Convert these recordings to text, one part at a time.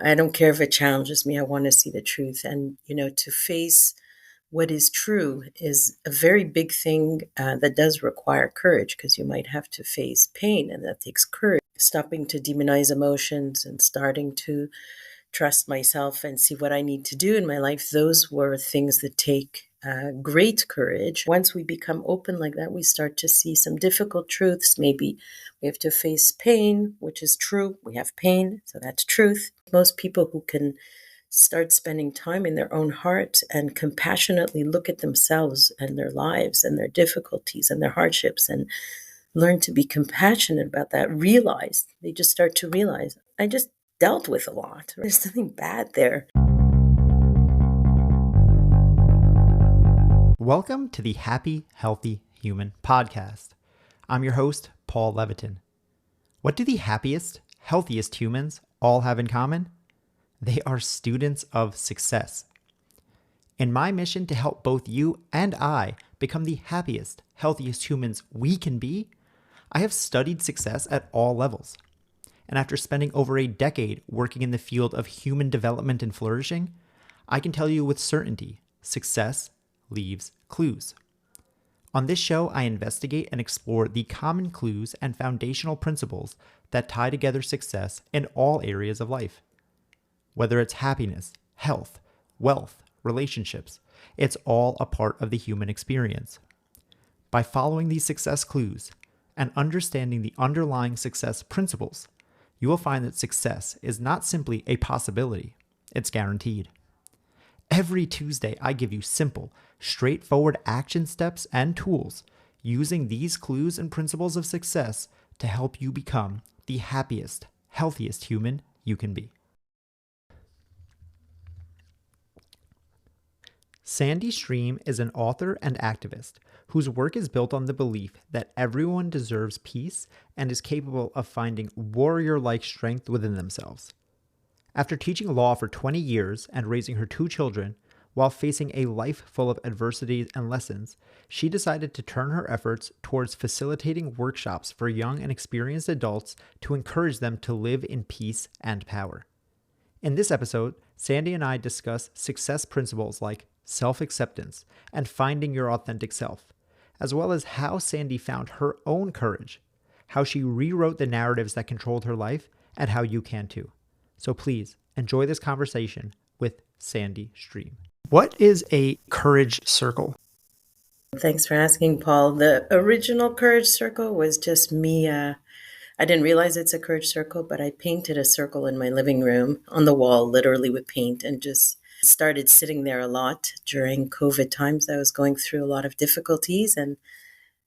I don't care if it challenges me. I want to see the truth. And, to face what is true is a very big thing that does require courage, because you might have to face pain, and that takes courage. Stopping to demonize emotions and starting to trust myself and see what I need to do in my life, those were things that take great courage. Once we become open like that, we start to see some difficult truths. Maybe we have to face pain, which is true. We have pain, so that's truth. Most people who can start spending time in their own heart and compassionately look at themselves and their lives and their difficulties and their hardships and learn to be compassionate about that, they just start to realize, I just dealt with a lot. There's nothing bad there. Welcome to the Happy, Healthy Human podcast. I'm your host, Paul Levitn. What do the happiest, healthiest humans all have in common? They are students of success. In my mission to help both you and I become the happiest, healthiest humans we can be, I have studied success at all levels. And after spending over a decade working in the field of human development and flourishing, I can tell you with certainty, success leaves clues. On this show, I investigate and explore the common clues and foundational principles that tie together success in all areas of life. Whether it's happiness, health, wealth, relationships, it's all a part of the human experience. By following these success clues and understanding the underlying success principles, you will find that success is not simply a possibility, it's guaranteed. Every Tuesday, I give you simple, straightforward action steps and tools using these clues and principles of success to help you become the happiest, healthiest human you can be. Sandy Stream is an author and activist whose work is built on the belief that everyone deserves peace and is capable of finding warrior-like strength within themselves. After teaching law for 20 years and raising her 2 children, while facing a life full of adversities and lessons, she decided to turn her efforts towards facilitating workshops for young and experienced adults to encourage them to live in peace and power. In this episode, Sandy and I discuss success principles like self-acceptance and finding your authentic self, as well as how Sandy found her own courage, how she rewrote the narratives that controlled her life, and how you can too. So please enjoy this conversation with Sandy Stream. What is a courage circle? Thanks for asking, Paul. The original courage circle was just me. I didn't realize it's a courage circle, but I painted a circle in my living room on the wall, literally with paint, and just started sitting there a lot during COVID times. I was going through a lot of difficulties, and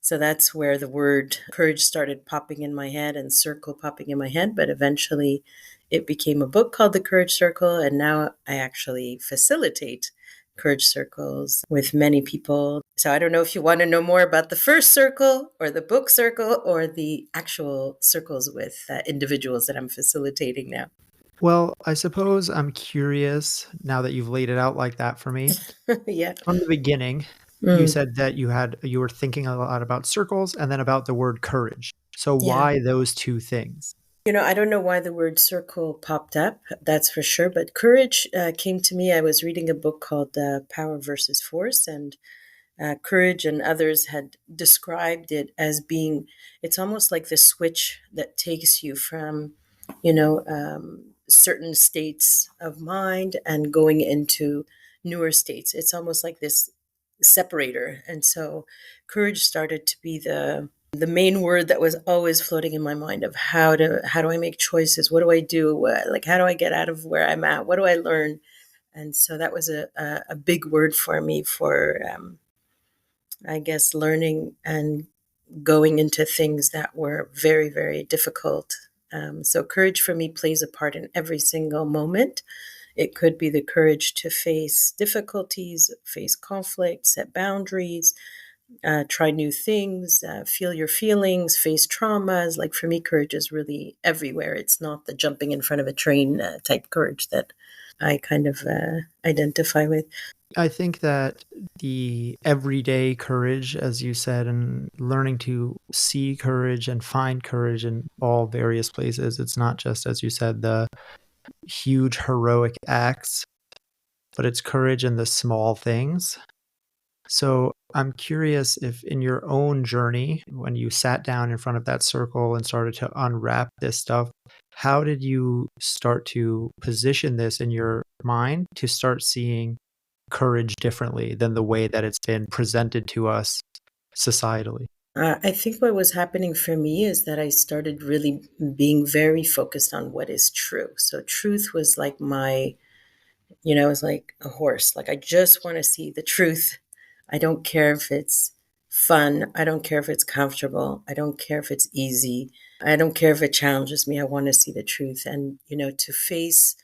so that's where the word courage started popping in my head and circle popping in my head. But eventually it became a book called The Courage Circle, and now I actually facilitate courage circles with many people. So I don't know if you want to know more about the first circle or the book circle or the actual circles with individuals that I'm facilitating now. Well, I suppose I'm curious now that you've laid it out like that for me. Yeah. From the beginning, you said that you were thinking a lot about circles and then about the word courage. So Yeah. why those two things? I don't know why the word circle popped up, that's for sure. But courage came to me. I was reading a book called Power versus Force, and courage and others had described it as being, it's almost like the switch that takes you from, certain states of mind and going into newer states. It's almost like this separator. And so courage started to be the main word that was always floating in my mind of how do I make choices? What do I do? How do I get out of where I'm at? What do I learn? And so that was a big word for me for, I guess, learning and going into things that were very, very difficult. So courage for me plays a part in every single moment. It could be the courage to face difficulties, face conflict, set boundaries, try new things, feel your feelings, face traumas. Like for me, courage is really everywhere. It's not the jumping in front of a train type courage that I kind of identify with. I think that the everyday courage, as you said, and learning to see courage and find courage in all various places, it's not just, as you said, the huge heroic acts, but it's courage in the small things. So I'm curious if in your own journey, when you sat down in front of that circle and started to unwrap this stuff, how did you start to position this in your mind to start seeing courage differently than the way that it's been presented to us societally? I think what was happening for me is that I started really being very focused on what is true. So truth was like my, it was like a horse. Like I just want to see the truth. I don't care if it's fun. I don't care if it's comfortable. I don't care if it's easy. I don't care if it challenges me. I want to see the truth. And, to face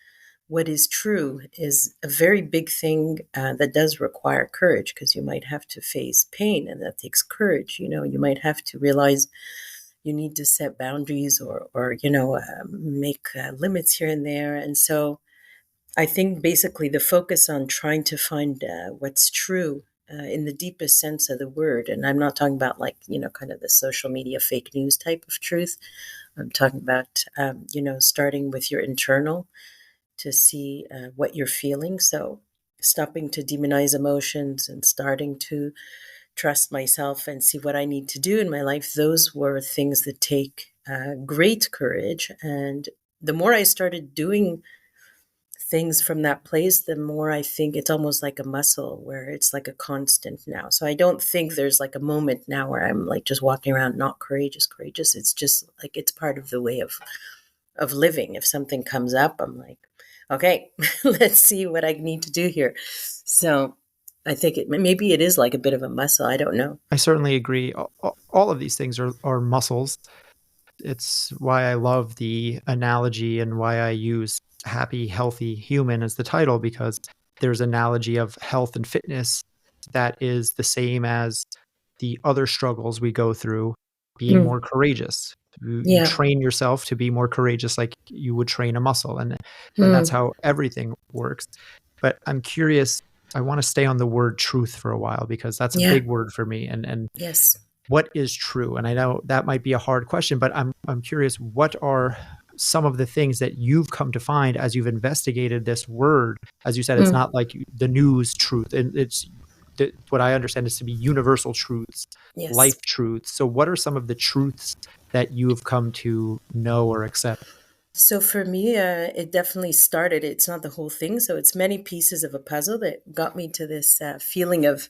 what is true is a very big thing that does require courage because you might have to face pain and that takes courage. You might have to realize you need to set boundaries or make limits here and there. And so I think basically the focus on trying to find what's true in the deepest sense of the word. And I'm not talking about like, kind of the social media fake news type of truth. I'm talking about, starting with your internal to see what you're feeling. So stopping to demonize emotions and starting to trust myself and see what I need to do in my life. Those were things that take great courage. And the more I started doing things from that place, the more I think it's almost like a muscle where it's like a constant now. So I don't think there's like a moment now where I'm like just walking around not courageous. It's just like it's part of the way of living. If something comes up, I'm like, okay, let's see what I need to do here. So I think maybe it is like a bit of a muscle. I don't know. I certainly agree. All of these things are muscles. It's why I love the analogy and why I use happy, healthy human as the title, because there's analogy of health and fitness that is the same as the other struggles we go through being Mm, more courageous. You yeah. train yourself to be more courageous like you would train a muscle, and that's Mm, how everything works. But I'm curious, I want to stay on the word truth for a while because that's a yeah. big word for me, and Yes. what is true? And I know that might be a hard question, but I'm curious, what are some of the things that you've come to find as you've investigated this word? As you said, it's Mm, not like the news truth, and what I understand is to be universal truths, yes. life truths. So what are some of the truths that you have come to know or accept? So for me, it definitely started. It's not the whole thing. So it's many pieces of a puzzle that got me to this feeling of,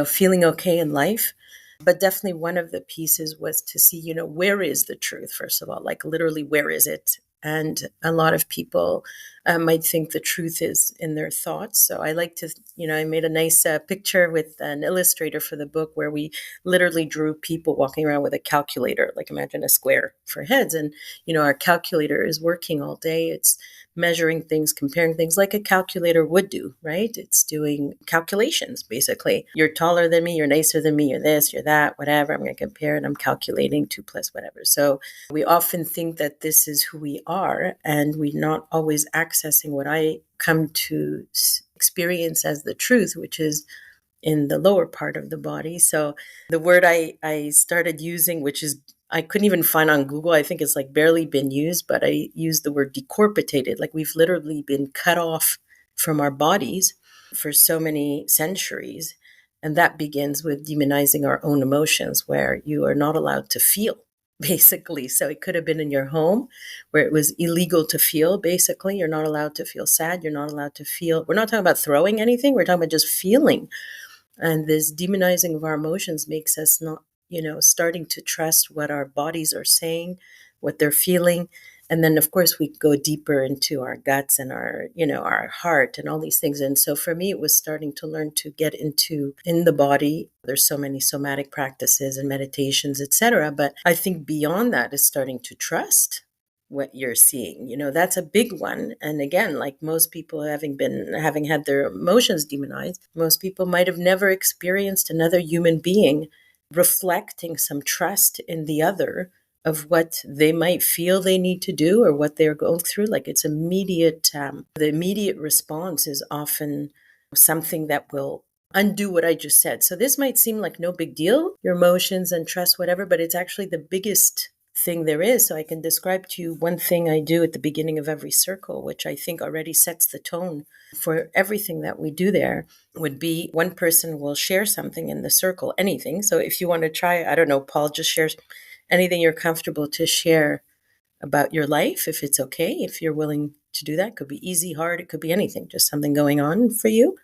feeling okay in life. But definitely one of the pieces was to see, where is the truth, first of all? Like literally, where is it? And a lot of people might think the truth is in their thoughts. So I like to, I made a nice picture with an illustrator for the book where we literally drew people walking around with a calculator, like imagine a square for heads. And our calculator is working all day. It's measuring things, comparing things like a calculator would do, right? It's doing calculations, basically. You're taller than me, you're nicer than me, you're this, you're that, whatever. I'm going to compare and I'm calculating two plus whatever. So we often think that this is who we are, and we're not always accessing what I come to experience as the truth, which is in the lower part of the body. So the word I started using, which is I couldn't even find on Google, I think it's like barely been used, but I used the word decorporated. Like we've literally been cut off from our bodies for so many centuries. And that begins with demonizing our own emotions, where you are not allowed to feel, basically. So it could have been in your home where it was illegal to feel, basically. You're not allowed to feel sad. You're not allowed to feel. We're not talking about throwing anything. We're talking about just feeling, and this demonizing of our emotions makes us not, starting to trust what our bodies are saying, what they're feeling. And then, of course, we go deeper into our guts and our heart and all these things. And so for me, it was starting to learn to get into in the body. There's so many somatic practices and meditations, etc. But I think beyond that is starting to trust what you're seeing. That's a big one. And again, like most people having had their emotions demonized, most people might have never experienced another human being reflecting some trust in the other of what they might feel they need to do or what they're going through. Like it's immediate. The immediate response is often something that will undo what I just said. So this might seem like no big deal, your emotions and trust, whatever, but it's actually the biggest thing there is. So I can describe to you one thing I do at the beginning of every circle, which I think already sets the tone for everything that we do there, would be one person will share something in the circle, anything. So if you want to try, I don't know, Paul, just share anything you're comfortable to share about your life, if it's okay, if you're willing to do that. It could be easy, hard, it could be anything, just something going on for you.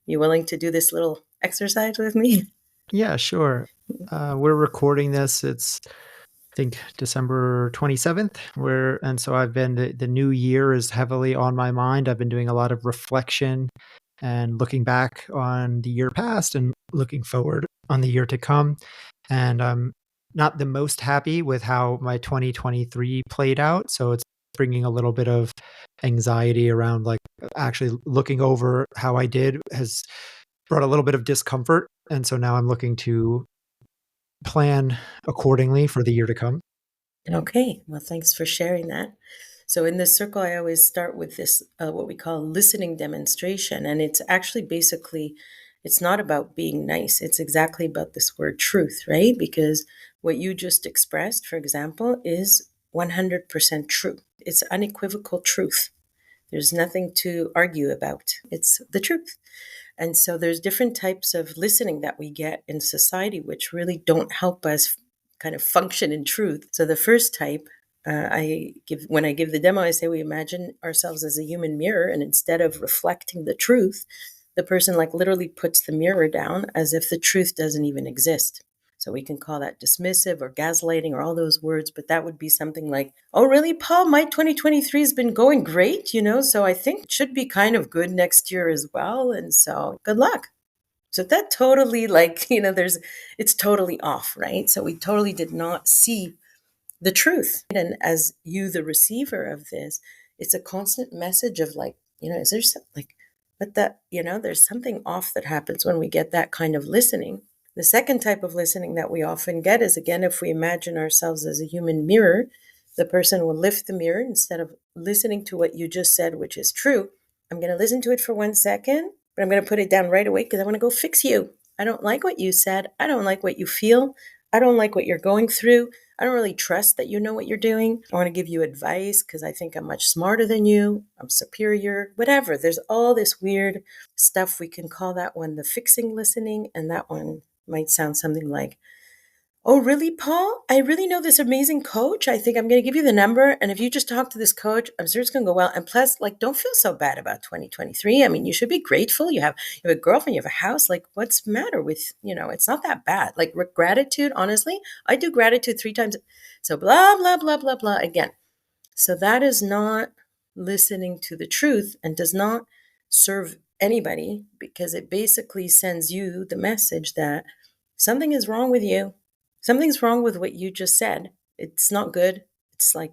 You willing to do this little exercise with me? Yeah, sure. We're recording this. It's I think December 27th. And so I've been the new year is heavily on my mind. I've been doing a lot of reflection and looking back on the year past and looking forward on the year to come. And I'm not the most happy with how my 2023 played out. So it's bringing a little bit of anxiety around like actually looking over how I did has brought a little bit of discomfort. And so now I'm looking to plan accordingly for the year to come. Okay, well, thanks for sharing that. So, in this circle, I always start with this, what we call listening demonstration. And it's actually basically, it's not about being nice. It's exactly about this word truth, right? Because what you just expressed, for example, is 100% true. It's unequivocal truth. There's nothing to argue about. It's the truth. And so there's different types of listening that we get in society, which really don't help us kind of function in truth. So the first type, I give when I give the demo, I say we imagine ourselves as a human mirror, and instead of reflecting the truth, the person like literally puts the mirror down as if the truth doesn't even exist. So we can call that dismissive or gaslighting or all those words, but that would be something like, "Oh, really, Paul? My 2023 has been going great, so I think it should be kind of good next year as well. And so good luck." So that totally like, it's totally off, right? So we totally did not see the truth. And as you, the receiver of this, it's a constant message of like, is there something like, but that, there's something off that happens when we get that kind of listening. The second type of listening that we often get is, again, if we imagine ourselves as a human mirror, the person will lift the mirror instead of listening to what you just said, which is true. I'm going to listen to it for 1 second, but I'm going to put it down right away because I want to go fix you. I don't like what you said. I don't like what you feel. I don't like what you're going through. I don't really trust that you know what you're doing. I want to give you advice because I think I'm much smarter than you. I'm superior, whatever. There's all this weird stuff. We can call that one the fixing listening. And that one might sound something like, "Oh, really, Paul? I really know this amazing coach. I think I'm going to give you the number. And if you just talk to this coach, I'm sure it's going to go well. And plus, like, don't feel so bad about 2023. I mean, you should be grateful. You have a girlfriend, you have a house. Like, what's the matter with, it's not that bad." Like, gratitude, honestly, I do gratitude 3 times. So, blah, blah, blah, blah, blah. Again, so that is not listening to the truth and does not serve anybody because it basically sends you the message that something is wrong with you. Something's wrong with what you just said. It's not good. It's like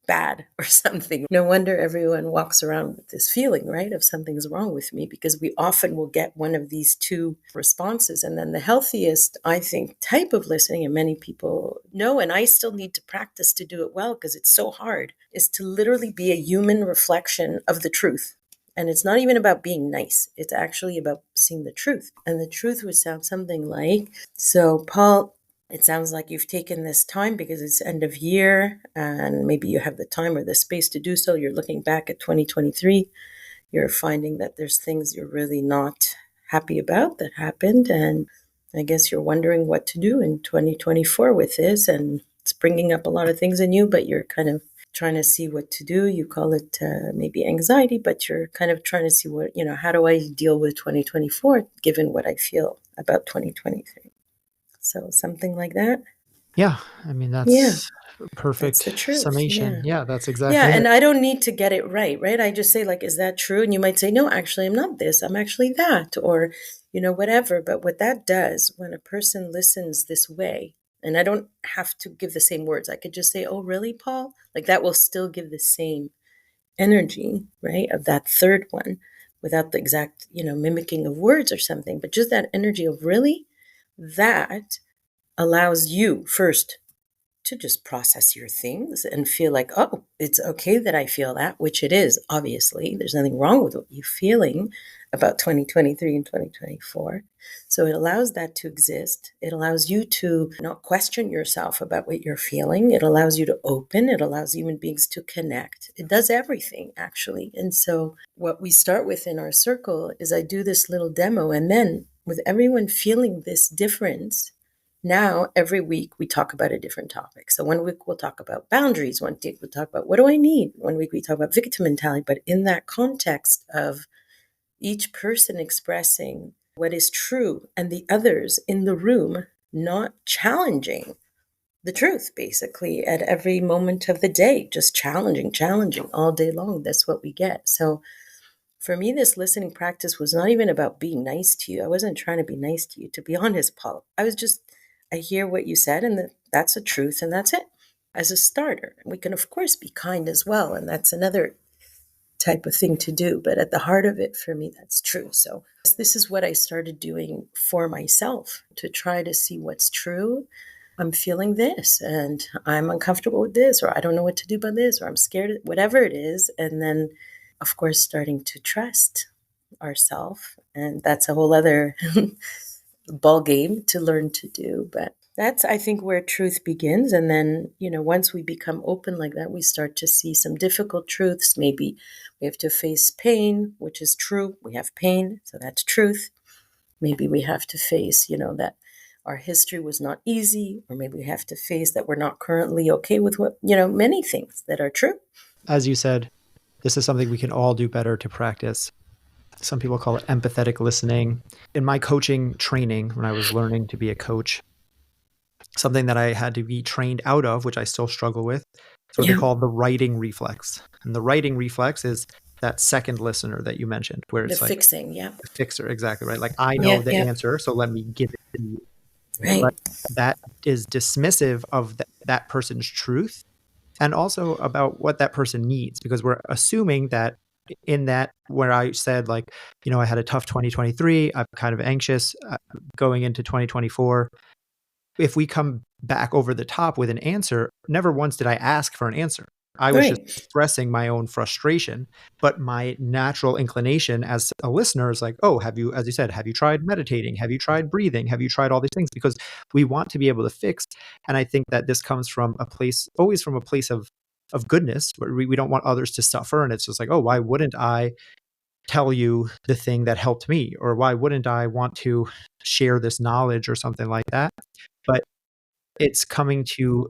bad or something. No wonder everyone walks around with this feeling, right, of something's wrong with me, because we often will get one of these two responses. And then the healthiest, I think, type of listening, and many people know, and I still need to practice to do it well because it's so hard, is to literally be a human reflection of the truth. And it's not even about being nice. It's actually about seeing the truth. And the truth would sound something like, "So, Paul, it sounds like you've taken this time because it's end of year and maybe you have the time or the space to do so. You're looking back at 2023. You're finding that there's things you're really not happy about that happened. And I guess you're wondering what to do in 2024 with this. And it's bringing up a lot of things in you, but you're kind of trying to see what to do. You call it maybe anxiety, but you're kind of trying to see how do I deal with 2024 given what I feel about 2023. So something like that. Yeah, I mean, Yeah, that's a that's perfect the truth. summation. Yeah. Yeah, that's Yeah, exactly it. and I don't need to get it right, right? I just say, like, "Is that true?" And you might say, "No, actually, I'm not this. I'm actually that," or, whatever. But what that does when a person listens this way, and I don't have to give the same words, I could just say, "Oh, really, Paul?" Like that will still give the same energy, right, of that third one without the exact, mimicking of words or something, but just that energy of really, that allows you first to just process your things and feel like, oh, it's okay that I feel that, which it is, obviously. There's nothing wrong with what you're feeling about 2023 and 2024. So it allows that to exist. It allows you to not question yourself about what you're feeling. It allows you to open. It allows human beings to connect. It does everything, actually. And so what we start with in our circle is I do this little demo, and then with everyone feeling this difference, now, every week we talk about a different topic. So one week we'll talk about boundaries. One week we'll talk about what do I need? One week we talk about victim mentality. But in that context of each person expressing what is true and the others in the room not challenging the truth, basically, at every moment of the day, just challenging all day long. That's what we get. So for me, this listening practice was not even about being nice to you. I wasn't trying to be nice to you, to be honest, Paul. I hear what you said, and that's the truth, and that's it. As a starter, we can, of course, be kind as well, and that's another type of thing to do. But at the heart of it, for me, that's true. So this is what I started doing for myself to try to see what's true. I'm feeling this, and I'm uncomfortable with this, or I don't know what to do about this, or I'm scared, whatever it is. And then, of course, starting to trust ourselves. And that's a whole other ball game to learn to do. But that's, I think, where truth begins. And then, once we become open like that, we start to see some difficult truths. Maybe we have to face pain, which is true. We have pain, so that's truth. Maybe we have to face, that our history was not easy, or maybe we have to face that we're not currently okay with what, many things that are true. As you said, this is something we can all do better to practice. Some people call it empathetic listening. In my coaching training, when I was learning to be a coach, something that I had to be trained out of, which I still struggle with, is what they call the writing reflex. And the writing reflex is that second listener that you mentioned, where it's The like fixing, the fixer, exactly right. Like, I know the answer, so let me give it to you. Right. That is dismissive of that person's truth, and also about what that person needs, because we're assuming that in that, where I said, like, I had a tough 2023, I'm kind of anxious going into 2024. If we come back over the top with an answer, never once did I ask for an answer. I was just Right. expressing my own frustration, but my natural inclination as a listener is like, oh, have you, as you said, have you tried meditating? Have you tried breathing? Have you tried all these things? Because we want to be able to fix. And I think that this comes from a place, always from a place of goodness, where we don't want others to suffer. And it's just like, oh, why wouldn't I tell you the thing that helped me? Or why wouldn't I want to share this knowledge or something like that? But it's coming to,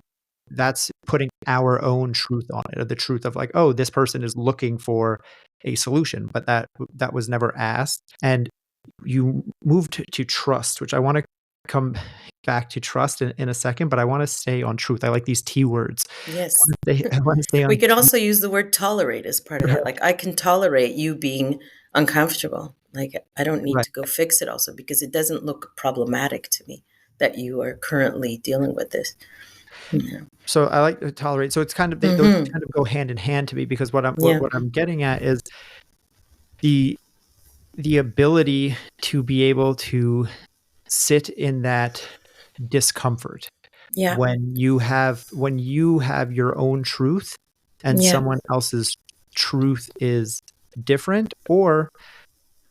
that's putting our own truth on it, or the truth of like, oh, this person is looking for a solution, but that was never asked. And you moved to trust, which I want to come back to trust in a second, but I want to stay on truth. I like these T words. Yes. I want to stay We on could also use the word tolerate as part of that. Like, I can tolerate you being uncomfortable. Like, I don't need right. to go fix it also, because it doesn't look problematic to me that you are currently dealing with this. Yeah. So I like to tolerate. So it's kind of, those Mm-hmm. kind of go hand in hand to me, because what Yeah. I'm getting at is the ability to be able to sit in that discomfort Yeah. when you have your own truth and Yeah. someone else's truth is different, or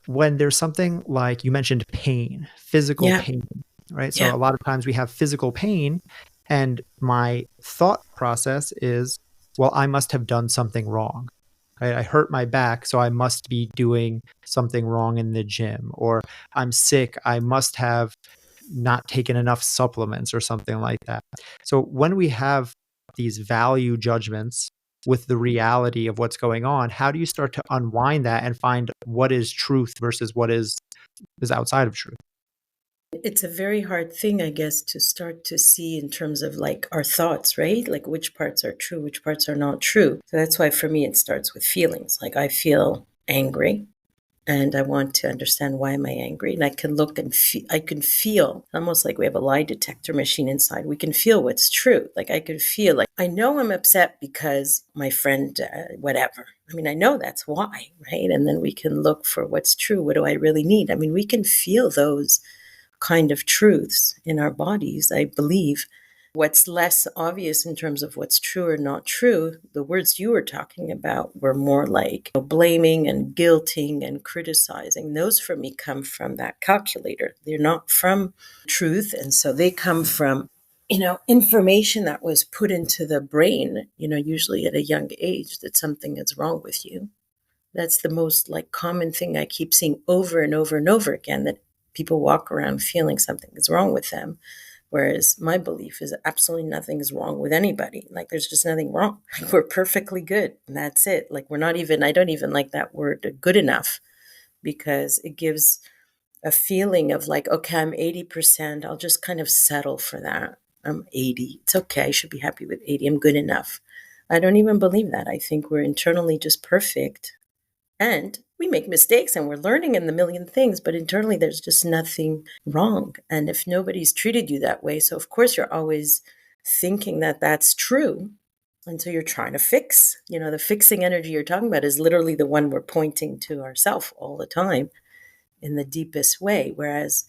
when there's something like you mentioned, pain, physical Yeah. pain, right? So Yeah. a lot of times we have physical pain, and my thought process is, well, I must have done something wrong. Right? I hurt my back, so I must be doing something wrong in the gym, or I'm sick, I must have not taken enough supplements or something like that. So when we have these value judgments with the reality of what's going on, how do you start to unwind that and find what is truth versus what is outside of truth? It's a very hard thing, I guess, to start to see in terms of like our thoughts, right? Like, which parts are true, which parts are not true. So that's why for me, it starts with feelings. Like, I feel angry, and I want to understand, why am I angry? And I can look and I can feel, almost like we have a lie detector machine inside. We can feel what's true. Like, I can feel like, I know I'm upset because my friend, whatever. I mean, I know that's why, right? And then we can look for what's true. What do I really need? I mean, we can feel those kind of truths in our bodies, I believe. What's less obvious in terms of what's true or not true, the words you were talking about were more like blaming and guilting and criticizing. Those for me come from that calculator. They're not from truth. And so they come from, information that was put into the brain, usually at a young age, that something is wrong with you. That's the most like common thing I keep seeing over and over and over again, that people walk around feeling something is wrong with them. Whereas my belief is absolutely nothing is wrong with anybody. Like there's just nothing wrong. Like we're perfectly good. And that's it. Like we're not even, I don't even like that word good enough, because it gives a feeling of like, okay, I'm 80%. I'll just kind of settle for that. I'm 80. It's okay. I should be happy with 80. I'm good enough. I don't even believe that. I think we're internally just perfect. And we make mistakes and we're learning in the million things, but internally there's just nothing wrong. And if nobody's treated you that way, so of course you're always thinking that that's true. And so you're trying to fix, the fixing energy you're talking about is literally the one we're pointing to ourselves all the time in the deepest way. Whereas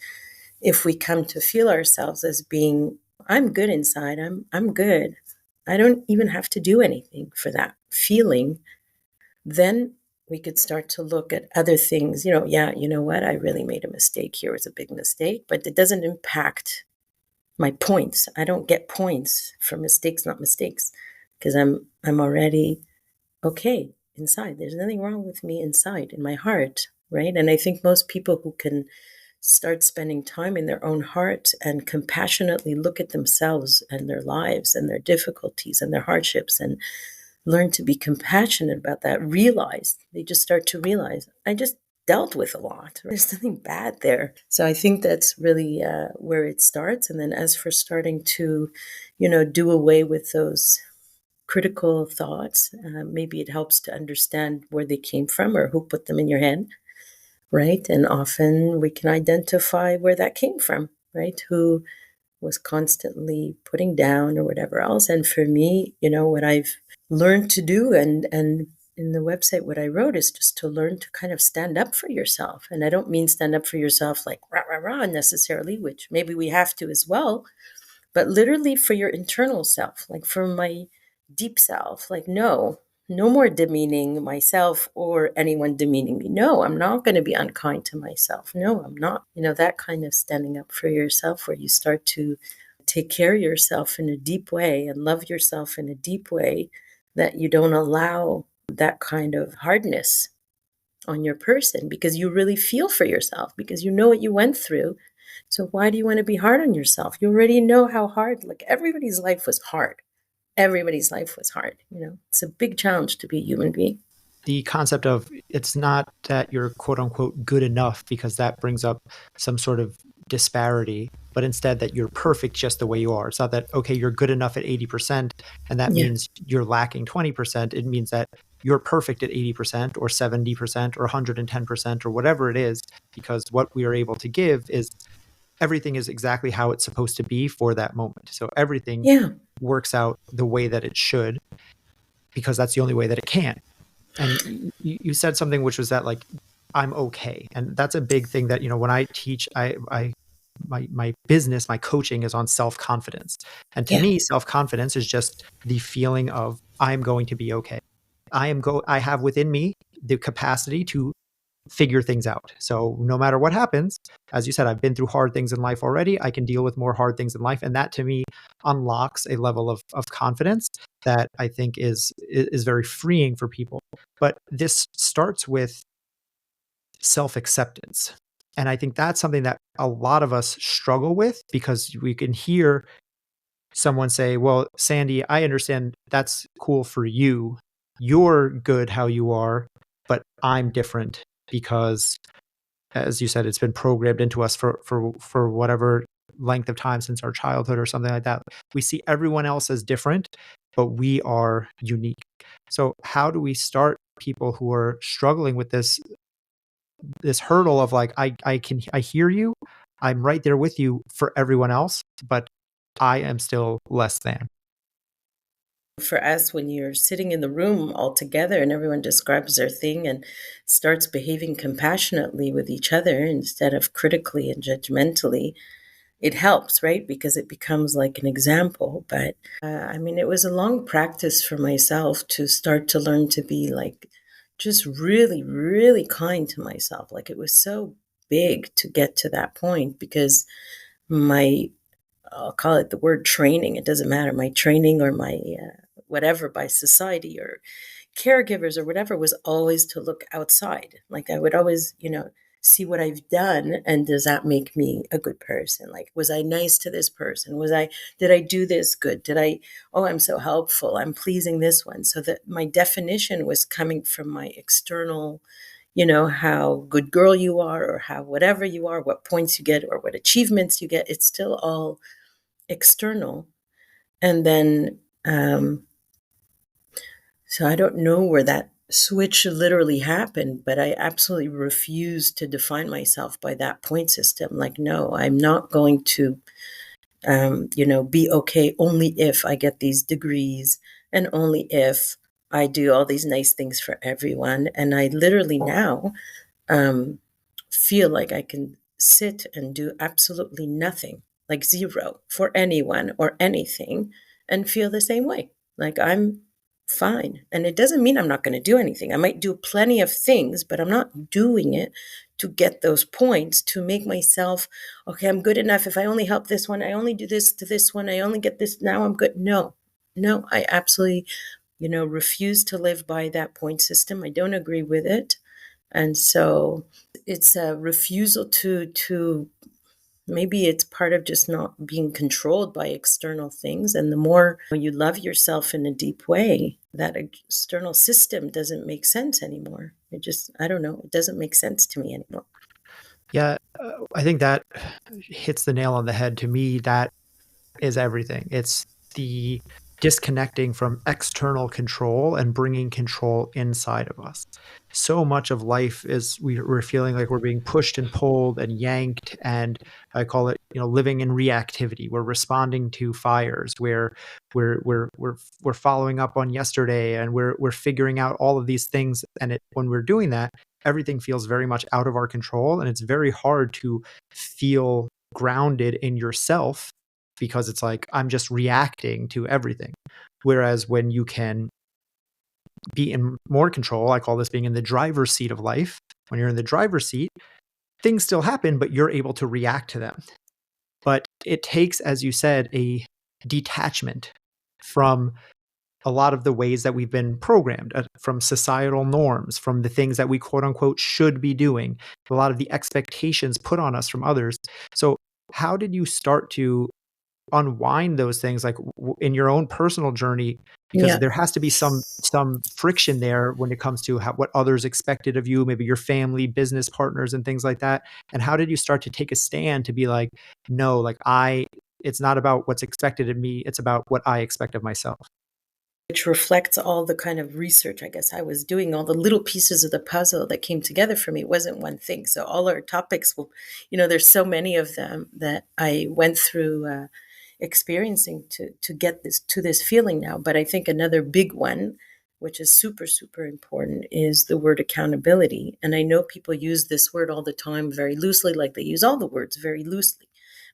if we come to feel ourselves as being, I'm good inside, I'm good. I don't even have to do anything for that feeling. Then we could start to look at other things. Yeah, you know what? I really made a mistake here. It was a big mistake, but it doesn't impact my points. I don't get points for mistakes, not mistakes, because I'm already okay inside. There's nothing wrong with me inside in my heart, right? And I think most people who can start spending time in their own heart and compassionately look at themselves and their lives and their difficulties and their hardships and learn to be compassionate about that, they just start to realize, I just dealt with a lot. There's nothing bad there. So I think that's really where it starts. And then as for starting to, do away with those critical thoughts, maybe it helps to understand where they came from or who put them in your head, right? And often we can identify where that came from, right? Who was constantly putting down or whatever else. And for me, what I've learned to do, and in the website what I wrote is just to learn to kind of stand up for yourself. And I don't mean stand up for yourself like rah rah rah necessarily, which maybe we have to as well, but literally for your internal self, like for my deep self. Like no more demeaning myself or anyone demeaning me. No, I'm not going to be unkind to myself. No, I'm not. That kind of standing up for yourself, where you start to take care of yourself in a deep way and love yourself in a deep way, that you don't allow that kind of hardness on your person, because you really feel for yourself, because you know what you went through. So why do you want to be hard on yourself? You already know how hard, like everybody's life was hard. Everybody's life was hard. It's a big challenge to be a human being. The concept of it's not that you're quote unquote good enough, because that brings up some sort of disparity, but instead that you're perfect just the way you are. It's not that, okay, you're good enough at 80% and that Yeah. means you're lacking 20%. It means that you're perfect at 80% or 70% or 110% or whatever it is, because what we are able to give is everything is exactly how it's supposed to be for that moment. So everything Yeah. works out the way that it should, because that's the only way that it can. And you said something which was that like, I'm okay. And that's a big thing that, when I teach, my business, my coaching is on self-confidence. And to Yeah. me, self-confidence is just the feeling of I'm going to be okay. I have within me the capacity to figure things out. So no matter what happens, as you said, I've been through hard things in life already. I can deal with more hard things in life. And that to me unlocks a level of confidence that I think is very freeing for people. But this starts with self-acceptance. And I think that's something that a lot of us struggle with, because we can hear someone say, well, Sandy, I understand that's cool for you. You're good how you are, but I'm different because, as you said, it's been programmed into us for whatever length of time since our childhood or something like that. We see everyone else as different, but we are unique. So how do we start people who are struggling with this hurdle of like, I hear you, I'm right there with you for everyone else, but I am still less than. For us, when you're sitting in the room all together and everyone describes their thing and starts behaving compassionately with each other instead of critically and judgmentally, it helps, right? Because it becomes like an example. But I mean, it was a long practice for myself to start to learn to be like just really, really kind to myself. Like it was so big to get to that point because my, I'll call it the word training, it doesn't matter, my training or my whatever by society or caregivers or whatever was always to look outside. Like I would always, see what I've done and does that make me a good person? Like, was I nice to this person? Did I do this good? Oh, I'm so helpful. I'm pleasing this one. So that my definition was coming from my external, how good girl you are or how whatever you are, what points you get or what achievements you get. It's still all external. And then, so I don't know where that switch literally happened, but I absolutely refuse to define myself by that point system. Like, no, I'm not going to, be okay only if I get these degrees and only if I do all these nice things for everyone. And I literally now um, feel like I can sit and do absolutely nothing, like zero, for anyone or anything, and feel the same way. Like I'm fine. And it doesn't mean I'm not going to do anything. I might do plenty of things, but I'm not doing it to get those points to make myself, okay, I'm good enough. If I only help this one, I only do this to this one, I only get this, now I'm good. No, no, I absolutely, refuse to live by that point system. I don't agree with it. And so it's a refusal to maybe it's part of just not being controlled by external things. And the more you love yourself in a deep way, that external system doesn't make sense anymore. I don't know, it doesn't make sense to me anymore. Yeah, I think that hits the nail on the head. To me, that is everything. It's the disconnecting from external control and bringing control inside of us. So much of life is we're feeling like we're being pushed and pulled and yanked, and I call it, living in reactivity. We're responding to fires, where we're following up on yesterday, and we're figuring out all of these things. And when we're doing that, everything feels very much out of our control, and it's very hard to feel grounded in yourself, because it's like I'm just reacting to everything. Whereas when you can be in more control, I call this being in the driver's seat of life. When you're in the driver's seat, things still happen, but you're able to react to them. But it takes, as you said, a detachment from a lot of the ways that we've been programmed, from societal norms, from the things that we quote unquote should be doing, a lot of the expectations put on us from others. So how did you start to unwind those things, like in your own personal journey? Because Yeah. there has to be some friction there when it comes to what others expected of you, maybe your family, business partners, and things like that. And how did you start to take a stand to be like, no, like it's not about what's expected of me, it's about what I expect of myself? Which reflects all the kind of research I guess I was doing, all the little pieces of the puzzle that came together for me. It wasn't one thing. So all our topics will, there's so many of them that I went through experiencing to get this feeling now. But I think another big one, which is super, super important, is the word accountability. And I know people use this word all the time very loosely, like they use all the words very loosely.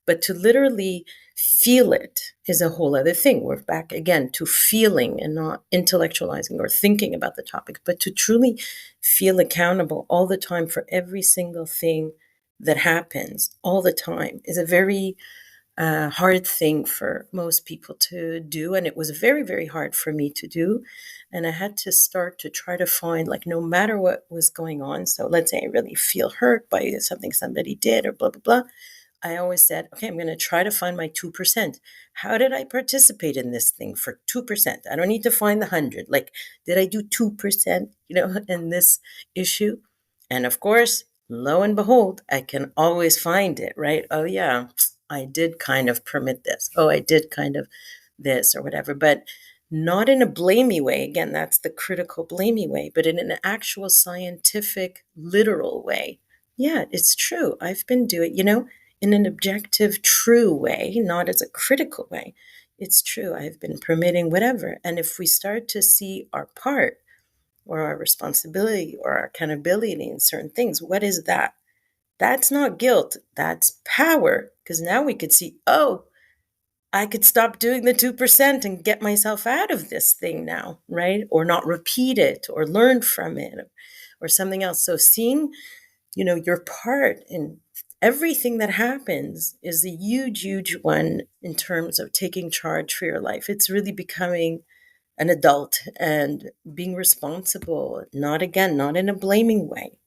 But to literally feel it is a whole other thing. We're back again to feeling and not intellectualizing or thinking about the topic, but to truly feel accountable all the time for every single thing that happens all the time is a very hard thing for most people to do. And it was very, very hard for me to do. And I had to start to try to find, like, no matter what was going on. So let's say I really feel hurt by something somebody did or blah, blah, blah. I always said, okay, I'm going to try to find my 2%. How did I participate in this thing for 2%? I don't need to find the 100. Like, did I do 2%, in this issue? And of course, lo and behold, I can always find it, right? Oh, yeah, I did kind of permit this. Oh, I did kind of this or whatever, but not in a blamey way. Again, that's the critical blamey way, but in an actual scientific, literal way. Yeah, it's true. I've been doing, in an objective, true way, not as a critical way. It's true. I've been permitting whatever. And if we start to see our part or our responsibility or our accountability in certain things, what is that? That's not guilt, that's power. Because now we could see, oh, I could stop doing the 2% and get myself out of this thing now, right? Or not repeat it or learn from it or something else. So seeing, your part in everything that happens is a huge, huge one in terms of taking charge for your life. It's really becoming an adult and being responsible, not again, not in a blaming way,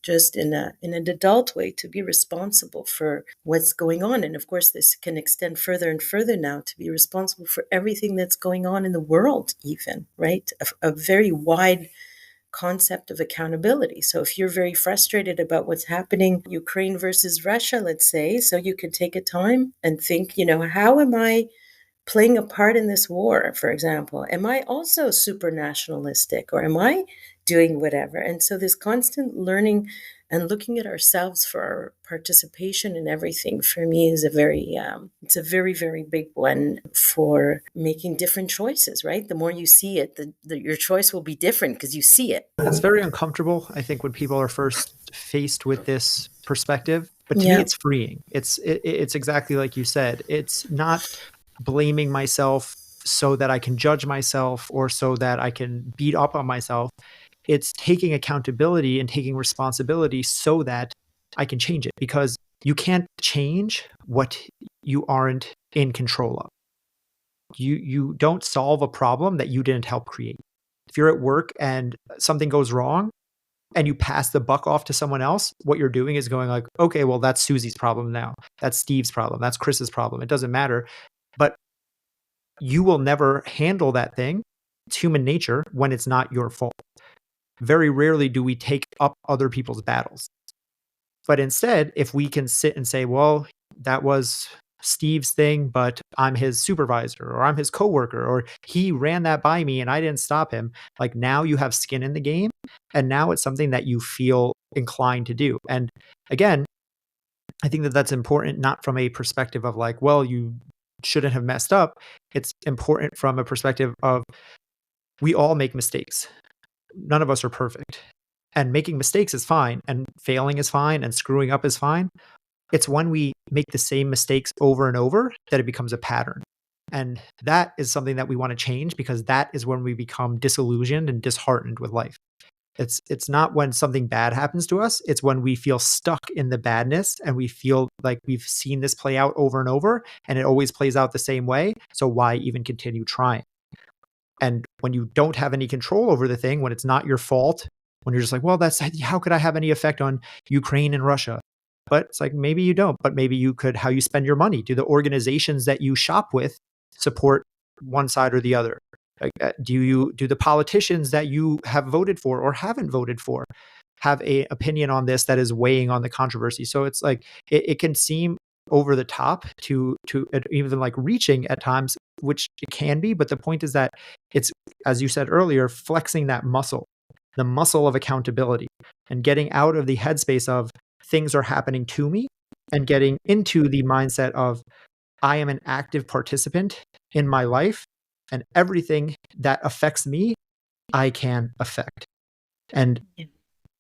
just in an adult way, to be responsible for what's going on. And of course, this can extend further and further now to be responsible for everything that's going on in the world, even, right? A very wide concept of accountability. So if you're very frustrated about what's happening, Ukraine versus Russia, let's say, so you can take a time and think, how am I playing a part in this war, for example? Am I also super nationalistic, or am I doing whatever? And so this constant learning and looking at ourselves for our participation in everything, for me, is it's a very, very big one for making different choices, right? The more you see it, your choice will be different because you see it. It's very uncomfortable, I think, when people are first faced with this perspective. But to me, Yeah. it's freeing. It's exactly like you said. It's not blaming myself so that I can judge myself or so that I can beat up on myself. It's taking accountability and taking responsibility so that I can change it, because you can't change what you aren't in control of. You don't solve a problem that you didn't help create. If you're at work and something goes wrong and you pass the buck off to someone else, what you're doing is going like, okay, well, that's Susie's problem now. That's Steve's problem. That's Chris's problem. It doesn't matter. But you will never handle that thing. It's human nature when it's not your fault. Very rarely do we take up other people's battles. But instead, if we can sit and say, well, that was Steve's thing, but I'm his supervisor, or I'm his coworker, or he ran that by me and I didn't stop him. Like, now you have skin in the game, and now it's something that you feel inclined to do. And again, I think that that's important, not from a perspective of like, well, you shouldn't have messed up. It's important from a perspective of, we all make mistakes. None of us are perfect. And making mistakes is fine, and failing is fine, and screwing up is fine. It's when we make the same mistakes over and over that it becomes a pattern. And that is something that we want to change, because that is when we become disillusioned and disheartened with life. It's not when something bad happens to us. It's when we feel stuck in the badness and we feel like we've seen this play out over and over and it always plays out the same way. So why even continue trying? And when you don't have any control over the thing, when it's not your fault, when you're just like, well, how could I have any effect on Ukraine and Russia? But it's like, maybe you don't, but maybe you could. How you spend your money. Do the organizations that you shop with support one side or the other? Like, do the politicians that you have voted for or haven't voted for have a opinion on this that is weighing on the controversy? So it's like, it can seem over the top to even like reaching at times, which it can be. But the point is that it's, as you said earlier, flexing that muscle, the muscle of accountability, and getting out of the headspace of things are happening to me and getting into the mindset of, I am an active participant in my life, and everything that affects me, I can affect. And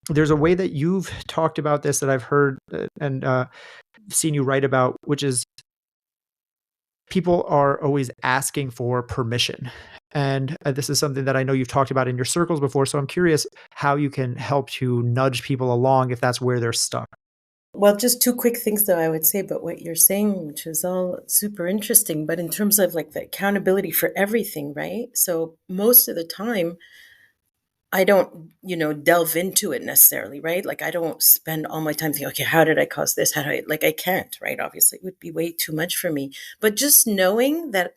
there's a way that you've talked about this that I've heard and seen you write about, which is, people are always asking for permission. And this is something that I know you've talked about in your circles before. So I'm curious how you can help to nudge people along if that's where they're stuck. Well, just two quick things, though, I would say about what you're saying, which is all super interesting. But in terms of like the accountability for everything, right? So most of the time, I don't, delve into it necessarily, right? Like I don't spend all my time thinking, okay, how did I cause this? How do I can't, right? Obviously, it would be way too much for me. But just knowing that,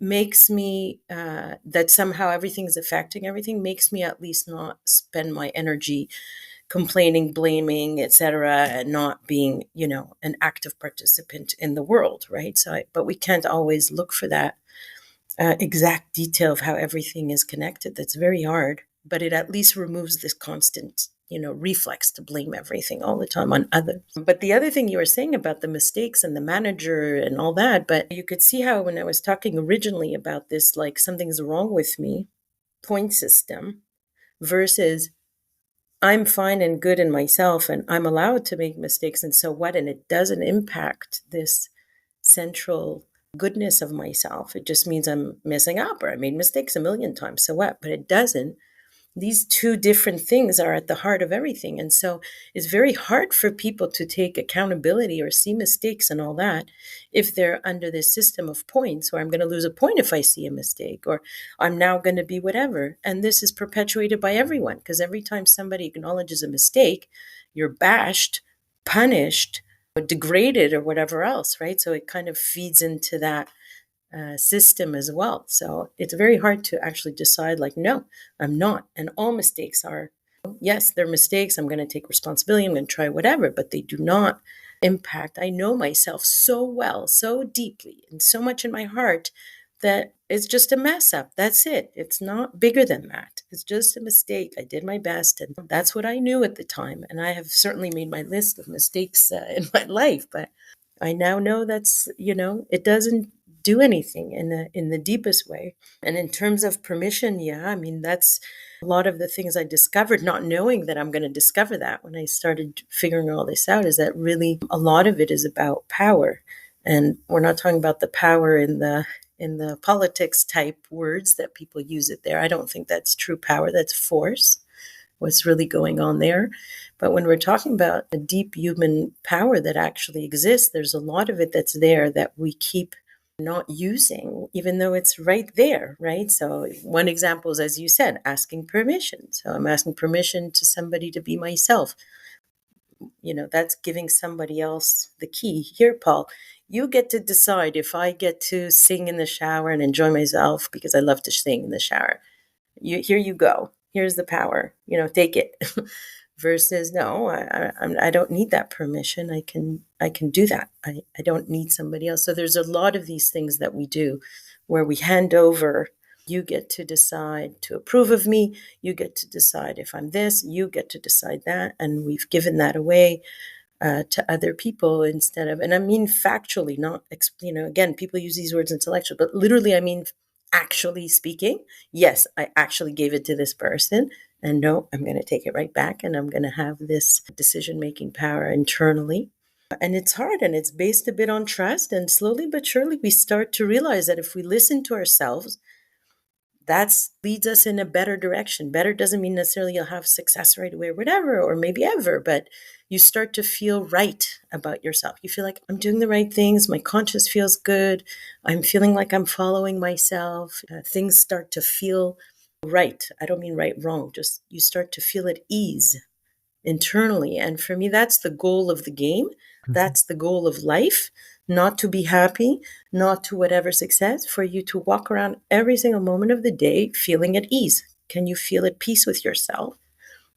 makes me, that somehow everything's affecting everything, makes me at least not spend my energy complaining, blaming, etc., and not being, an active participant in the world, right? But we can't always look for that exact detail of how everything is connected. That's very hard, but it at least removes this constant, reflex to blame everything all the time on others. But the other thing you were saying about the mistakes and the manager and all that, but you could see how when I was talking originally about this, like something's wrong with me point system versus I'm fine and good in myself, and I'm allowed to make mistakes, and so what? And it doesn't impact this central goodness of myself. It just means I'm messing up or I made mistakes a million times. So what? But it doesn't. These two different things are at the heart of everything. And so it's very hard for people to take accountability or see mistakes and all that if they're under this system of points, or I'm going to lose a point if I see a mistake, or I'm now going to be whatever. And this is perpetuated by everyone, because every time somebody acknowledges a mistake, you're bashed, punished, degraded, or whatever else, right? So it kind of feeds into that system as well. So it's very hard to actually decide, like, no, I'm not. And all mistakes are, yes, they're mistakes. I'm going to take responsibility. I'm going to try whatever, but they do not impact. I know myself so well, so deeply, and so much in my heart that it's just a mess up. That's it. It's not bigger than that. It's just a mistake. I did my best, and that's what I knew at the time. And I have certainly made my list of mistakes in my life, but I now know that's, it doesn't do anything in the deepest way. And in terms of permission, yeah, I mean, that's a lot of the things I discovered, not knowing that I'm going to discover that when I started figuring all this out, is that really a lot of it is about power. And we're not talking about the power in the politics type words that people use it there. I don't think that's true power. That's force, what's really going on there. But when we're talking about a deep human power that actually exists, there's a lot of it that's there that we keep not using, even though it's right there, right? So one example is, as you said, asking permission. So I'm asking permission to somebody to be myself. That's giving somebody else the key. Here, Paul, you get to decide if I get to sing in the shower and enjoy myself because I love to sing in the shower. Here you go. Here's the power. Take it. Versus, no, I don't need that permission. I can do that. I don't need somebody else. So there's a lot of these things that we do where we hand over. You get to decide to approve of me. You get to decide if I'm this. You get to decide that. And we've given that away to other people instead of, and I mean factually, not, again, people use these words intellectual, but literally, I mean, actually speaking, yes, I actually gave it to this person. And no, I'm going to take it right back and I'm going to have this decision making power internally. And it's hard and it's based a bit on trust. And slowly but surely, we start to realize that if we listen to ourselves, that leads us in a better direction. Better doesn't mean necessarily you'll have success right away or whatever, or maybe ever, but you start to feel right about yourself. You feel like I'm doing the right things. My conscience feels good. I'm feeling like I'm following myself. Things start to feel right. I don't mean right, wrong. Just you start to feel at ease internally. And for me, that's the goal of the game. Mhm. That's the goal of life, not to be happy, not to whatever success, for you to walk around every single moment of the day feeling at ease. Can you feel at peace with yourself?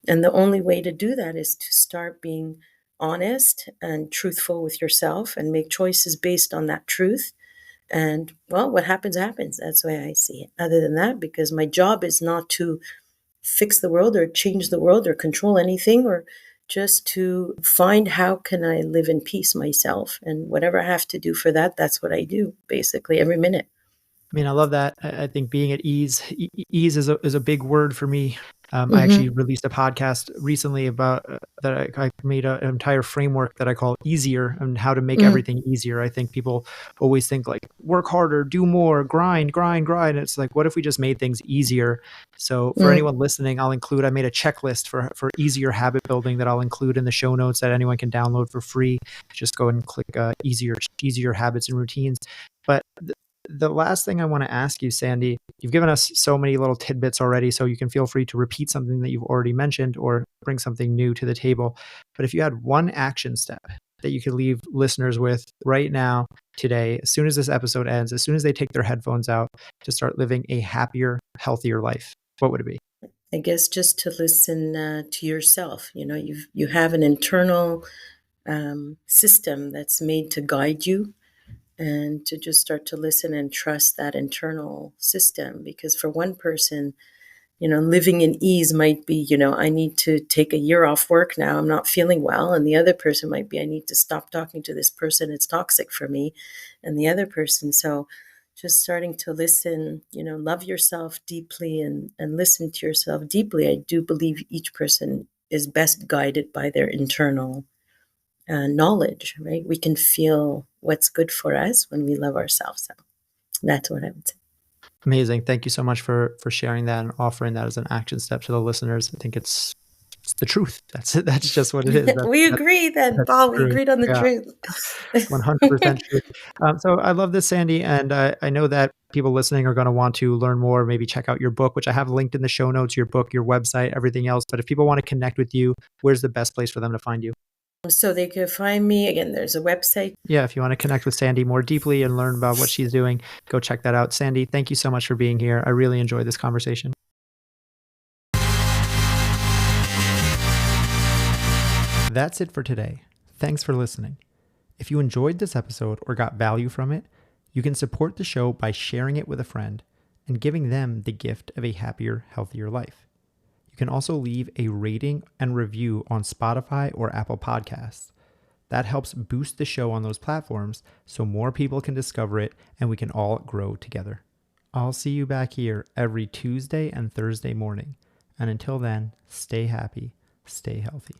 And the only way to do that is to start being honest and truthful with yourself and make choices based on that truth. And well, what happens, happens. That's the way I see it. Other than that, because my job is not to fix the world or change the world or control anything, or just to find how can I live in peace myself, and whatever I have to do for that, that's what I do basically every minute. I mean, I love that. I think being at ease, ease is a big word for me. I actually Mm-hmm. released a podcast recently about that I made an entire framework that I call easier and how to make Mm-hmm. everything easier. I think people always think like work harder, do more, grind, grind, grind. It's like, what if we just made things easier? So for anyone listening, I made a checklist for easier habit building that I'll include in the show notes that anyone can download for free. Just go and click easier habits and routines. But the last thing I want to ask you, Sandy, you've given us so many little tidbits already, so you can feel free to repeat something that you've already mentioned or bring something new to the table. But if you had one action step that you could leave listeners with right now, today, as soon as this episode ends, as soon as they take their headphones out to start living a happier, healthier life, what would it be? I guess just to listen to yourself. You have an internal system that's made to guide you, and to just start to listen and trust that internal system. Because for one person, living in ease might be, I need to take a year off work now. I'm not feeling well. And the other person might be, I need to stop talking to this person. It's toxic for me. And the other person. So just starting to listen, love yourself deeply and listen to yourself deeply. I do believe each person is best guided by their internal knowledge, right? We can feel what's good for us when we love ourselves. So that's what I would say. Amazing. Thank you so much for sharing that and offering that as an action step to the listeners. I think it's the truth. That's it. That's just what it is. We agree then, That's Paul. We true. agreed on the Yeah, truth. 100% true. So I love this, Sandy, and I know that people listening are going to want to learn more, maybe check out your book, which I have linked in the show notes, your book, your website, everything else. But if people want to connect with you, where's the best place for them to find you? So they could find me. Again, there's a website. Yeah, if you want to connect with Sandy more deeply and learn about what she's doing, go check that out. Sandy, thank you so much for being here. I really enjoyed this conversation. That's it for today. Thanks for listening. If you enjoyed this episode or got value from it, you can support the show by sharing it with a friend and giving them the gift of a happier, healthier life. You can also leave a rating and review on Spotify or Apple Podcasts. That helps boost the show on those platforms so more people can discover it and we can all grow together. I'll see you back here every Tuesday and Thursday morning. And until then, stay happy, stay healthy.